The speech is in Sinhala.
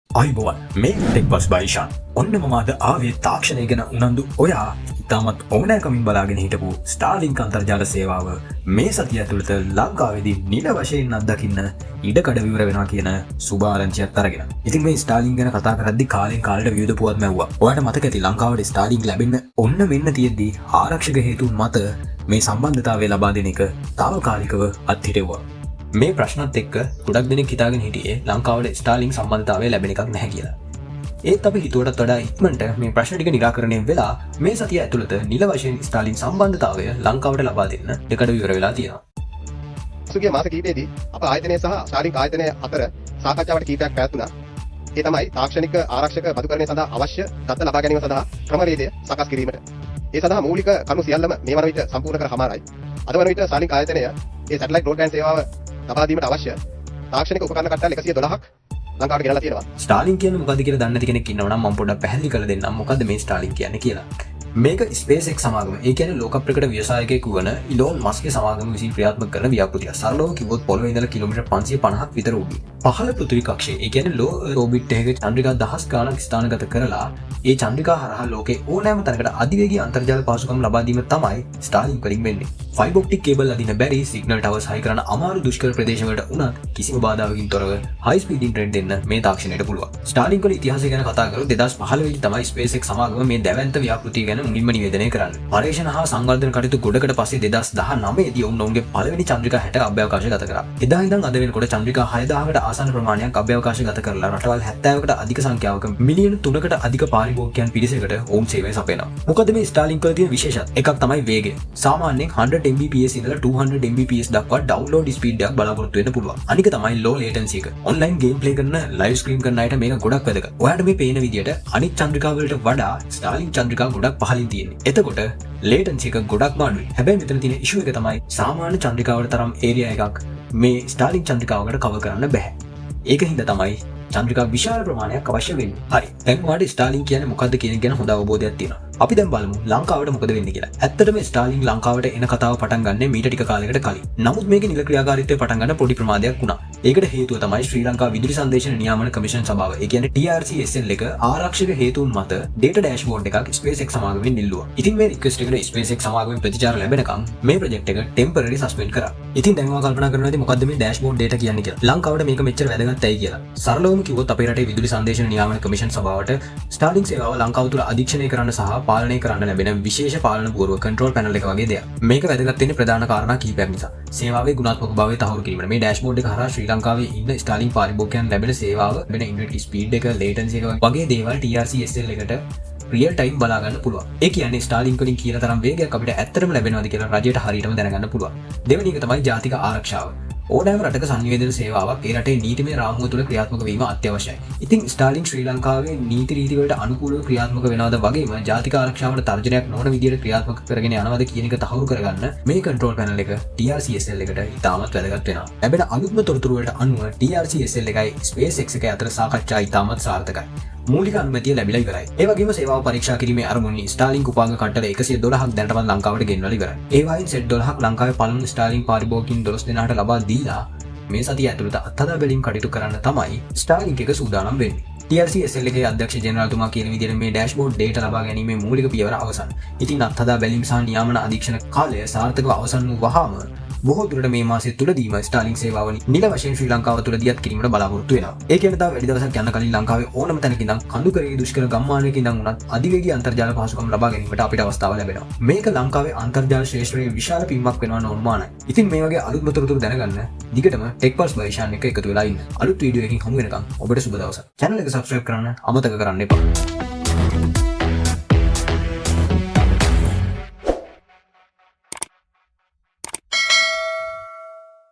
අයිබෝවන් මේ ටෙක්බස් බයිෂාන් ඔන්න මමාද ආවේ තාක්ෂණය ගැන උනන්දු ඔයා ඉතාමත් ඕනෑකමින් බලාගෙන හිටපු ස්ටාර්ලින්ක් අන්තර්ජාල සේවාව මේ සතිය ඇතුළත ලංකාවේදී නිල වශයෙන් අත්දකින්න ඉඩකඩ විවර වෙනවා කියන සුභාරංචියක් අරගෙන. ඉතින් මේ ස්ටාර්ලින්ක් ගැන කතා කරද්දී කාලෙන් කාලට විවිධ පුවත් මැව්වා. ඔයාලට මතක ඇති ලංකාවට ස්ටාර්ලින්ක් ලැබෙන්න ඔන්න වෙන්න තියෙද්දී ආරක්ෂක හේතුන් මත මේ සම්බන්ධතාවය ලබා දෙන එක තාවකාලිකව අත්හිටෙව්වා. මේ ප්‍රශ්නත් එක්ක ගොඩක් දෙනෙක් හිතාගෙන හිටියේ ලංකාවට ස්ටාර්ලින්ක් සම්බන්ධතාවය ලැබෙන එකක් නැහැ කියලා. ඒත් අපි හිතුවටත් වඩා ඉක්මනට මේ ප්‍රශ්න ටික निराකරණය වෙලා මේ සතිය ඇතුළත නිල වශයෙන් ස්ටාර්ලින්ක් සම්බන්ධතාවය ලංකාවට ලබා දෙන්න දෙකට විවර වෙලා තියෙනවා. සුගිය මාස කිහිපයේදී අප ආයතනය සහ ස්ටාර්ලින්ක් ආයතනය අතර සාකච්ඡාවට කිහිපයක් පැවැත්ුණා. ඒ තමයි තාක්ෂණික ආරක්ෂක බඳුකරණය සඳහා අවශ්‍ය දත්ත ලබා ගැනීම සඳහා ක්‍රමවේදය සකස් කිරීමට. ඒ සඳහා මූලික කරුණු සියල්ලම මේ වන විට සම්පූර්ණ කර හමාරයි. අද වන විට ස්ටාර්ලින්ක් ආයතනය ඒ සැටලයිට් බ්‍රෝඩ්බෑන්ඩ් සේවාව ලබා දීමට අවශ්‍ය තාක්ෂණික උපකරණ කට්ටල් 112ක් ලංකාවට ගෙනලා තියෙනවා. ස්ටාර්ලින්ක් කියන්නේ මොකද්ද කියලා දන්නේ නැති කෙනෙක් ඉන්නවා නම් මම පොඩ්ඩක් පැහැදිලි කරලා දෙන්නම් මොකද්ද මේ ස්ටාර්ලින්ක් කියන්නේ කියලා. මේක SpaceX සමාගම. ඒ කියන්නේ ලෝක ප්‍රකට ව්‍යවසායකයෙකු වන ඉලෝන් මස්ක්ගේ සමාගම විසින් ක්‍රියාත්මක කරන ව්‍යාපෘතියක්. සරලව කිව්වොත් පොළොවේ ඉඳලා කිලෝමීටර් 550ක් විතර උඩින්. පහළ පෘථිවි කක්ෂයේ ඒ කියන්නේ ලෝ ඕබිට් එකක චන්ද්‍රිකා දහස් ගාණක් ස්ථානගත කරලා ඒ චන්ද්‍රිකා හරහා ලෝකේ ඕනෑම තැනකට අධිවේගී අන්තර්ජාල පහසුකම් ලබා දීම තමයි ස්ටාර්ලින්ක් වලින් වෙන්නේ. ෆයිබර් ඔප්ටික් කේබල් අදින්න බැරි සිග්නල් ටවර්ස් හයි කරන අමාරු දුෂ්කර ප්‍රදේශවලට උනත් කිසිම බාධාවකින් තොරව හයි ස්පීඩ් ඉන්ටර්නෙට් දෙන්න මේ තාක්ෂණයට පුළුවන්. ස්ටාර්ලින්ක් වල ඉතිහාසය ගැන කතා කරලා 2015 වෙදි තමයි SpaceX සමාගම මේ දැවැන්ත ව්‍යාපෘතිය ගැන මුලින්ම නිවේදනය කරන්නේ. පරීක්ෂණ හා සංවර්ධන කටයුතු ගොඩකට පස්සේ 2019 දී ඔවුන්ගේ පළවෙනි චන්ද්‍රිකා 60 අභ්‍යවකාශය ගත කරා. එදා ඉඳන් අද වෙනකොට චන්ද්‍රිකා 6000කට ආසන්න ප්‍රමාණයක් අභ්‍යවකාශය ගත කරලා රටවල් 70කට අධික සංඛ්‍යාවක මිලියන 3කට අධික පාරිභෝගිකයන් පිරිසකට ඔවුන් සේවය සපයනවා. මොකද මේ ස්ටාර්ලින්ක් වල තියෙන විශේෂත්වය? එකක් තමයි වේගය. සාමාන්‍යයෙන් 100 Mbps ඉඳලා 200 Mbps දක්වා ඩවුන්ලෝඩ් ස්පීඩ් එකක් බලාපොරොත්තු වෙන්න පුළුවන්. අනික තමයි low latency එක. ඔන්ලයින් ගේම් ප්ලේ කරන ලයිව් ස්ට්‍රීම් කරන අයට මේක ගොඩක් වැදගත්. ඔයාලට මේ පේන විදියට අනිත් චන්ද්‍රිකා වලට වඩා ස්ටාර්ලින්ක් චන්ද්‍රිකා ගොඩක් පහළින් තියෙන්නේ. එතකොට latency එක ගොඩක්ම අඩුයි. හැබැයි මෙතන තියෙන issue එක තමයි සාමාන්‍ය චන්ද්‍රිකාවකට තරම් area එකක් මේ ස්ටාර්ලින්ක් චන්ද්‍රිකාවකට cover කරන්න බෑ. ඒක හින්දා තමයි චන්ද්‍රිකා විශාල ප්‍රමාණයක් අවශ්‍ය වෙන්නේ. හරි. දැන් ඔයාලට ස්ටාර්ලින්ක් කියන්නේ මොකද්ද කියන එක ගැන හොඳ අවබෝධයක් තියෙනවා. අපි දැන් බලමු ලංකාවට මොකද වෙන්නේ කියලා. ඇත්තටම ස්ටාර්ලින්ක් ලංකාවට එන කතාව පටන් ගන්නේ මීට ටික කාලයකට කලින්. නමුත් මේකේ නිල ක්‍රියාකාරීත්වය පටන් ගන්න පොඩි ප්‍රමාදයක් වුණා. ඒකට හේතුව තමයි ශ්‍රී ලංකා විදුලි සංදේශන නියාමන කමිෂන් සභාව. ඒ කියන්නේ TRCSL එක ආරක්ෂක හේතුන් මත data dashboard එකක් SpaceX සමාගමෙන් ඉල්ලුවා. ඉතින් මේ රික්වෙස්ට් එකට SpaceX සමාගමෙන් ප්‍රතිචාර ලැබෙනකම් මේ ප්‍රොජෙක්ට් එක temporary suspend කරා. ඉතින් දැන් ඔයා කල්පනා කරනවා ඉතින් මොකද්ද මේ dashboard data කියන්නේ කියලා. ලංකාවට මේක මෙච්චර වැදගත් ඇයි කියලා. සරලවම කිව්වොත් අපේ රටේ විදුලි සංදේශන නියාමන කමිෂන් සභාවට ස්ටාර්ලින්ක් සේවාව ලංකාව තුළ අධීක්ෂණය කරන්න සහ පාලනය කරන්න ලැබෙන විශේෂ පාලන පූර්ව කන්ට්‍රෝල් පැනල් එක වගේ දෙයක්. මේක වැදගත් වෙන්නේ ප්‍රධාන කාරණා කිහිපයක් නිසා. සේවාවේ ගුණාත්මක භාවය තහවුරු කිරීමට. මේ ඩෑෂ්බෝඩ් එක හරහා ශ්‍රී ලංකාවේ ඉන්න ස්ටාර්ලින්ක් පාරිභෝගිකයන් ලැබෙන සේවාව, ලැබෙන ඉන්ටර්නෙට් ස්පීඩ් එක, ලේටන්සි එක වගේ දේවල් TRCSL එකට රියල් ටයිම් බලා ගන්න පුළුවන්. ඒ කියන්නේ ස්ටාර්ලින්ක් වලින් කියන තරම් වේගයක් අපිට ඇත්තටම ලැබෙනවද කියලා රජයට හරියටම දැනගන්න පුළුවන්. දෙවෙනි එක තමයි ජාතික ආරක්ෂාව. ඕනෑම රටක සංවේදන සේවාවක් ඒ රටේ නීතිමය රාමුව තුළ ක්‍රියාත්මක වීම අත්‍යවශ්‍යයි. ඉතින් ස්ටාර්ලින්ක් ශ්‍රී ලංකාවේ නීති රීති වලට අනුකූලව ක්‍රියාත්මක වෙනවද වගේම ජාතික ආරක්ෂාවට තර්ජනයක් නොවන විදිහට ක්‍රියාත්මක කරගෙන යනවද කියන එක තහවුරු කරගන්න මේ කන්ට්‍රෝල් පැනල් එක TRCSL එකට ඉතාමත් වැදගත් වෙනවා. ලැබෙන අලුත්ම තොරතුරු වලට අනුව TRCSL එකයි SpaceX එකයි අතර සාකච්ඡා ඉතාමත් සාර්ථකයි. මූලික අනුමැතිය ලැබිලා ඉවරයි. ඒ වගේම සේවාව පරීක්ෂා කිරීමේ අරමුණින් ස්ටාර්ලින්ක් උපාංග කට්ටල 112ක් දැනටමත් ලංකාවට ගෙන්වලා ඉවරයි. ඒ වයින් සෙට් 12ක් ලංකාවේ පළමු ස්ටාර්ලින්ක් පාරිභෝගිකින් 12 දෙනාට ලබා දීලා මේ සතිය ඇතුළත අත්හදා බැලීම් කටයුතු කරන්න තමයි ස්ටාර්ලින්ක් එක සූදානම් වෙන්නේ. TRCSL එකේ අධ්‍යක්ෂ ජෙනරාල්තුමා කියන විදිහට මේ ඩෑෂ්බෝඩ් data ලබා ගැනීමේ මූලික පියවර අවසන්. ඉතින් අත්හදා බැලීම් සහ නියාමන අධීක්ෂණ කාලය සාර්ථකව අවසන් වූ වහාම බොහෝ දුරට මේ මාසය තුලදීම ස්ටාර්ලින්ක් සේවාව නිල වශයෙන් ශ්‍රී ලංකාව තුල දියත් කිරීමට බලාපොරොත්තු වෙනවා. ඒ කියන්නේ තව වැඩි දවසක් යන කලින් ලංකාවේ ඕනම තැනක ඉඳන් කඳුකරේ දුෂ්කර ගම්මානයක ඉඳන් උනත් අධිවේගී අන්තර්ජාල පහසුකම් ලබා ගැනීමට අපිට අවස්ථාව ලැබෙනවා. මේක ලංකාවේ අන්තර්ජාල ශාස්ත්‍රයේ විශාල පිම්මක් වෙනවා නොඅනුමානයි. ඉතින් මේ වගේ අලුත්ම තොරතුරු දැනගන්න දිගටම ටෙක්පල්ස් බයිෂාන් එක එකතු වෙලා ඉන්න. අලුත් වීඩියෝ එකකින් හමු වෙනකම් ඔබට සුබ දවසක්. channel එක subscribe කරන්න අමතක කරන්න එපා.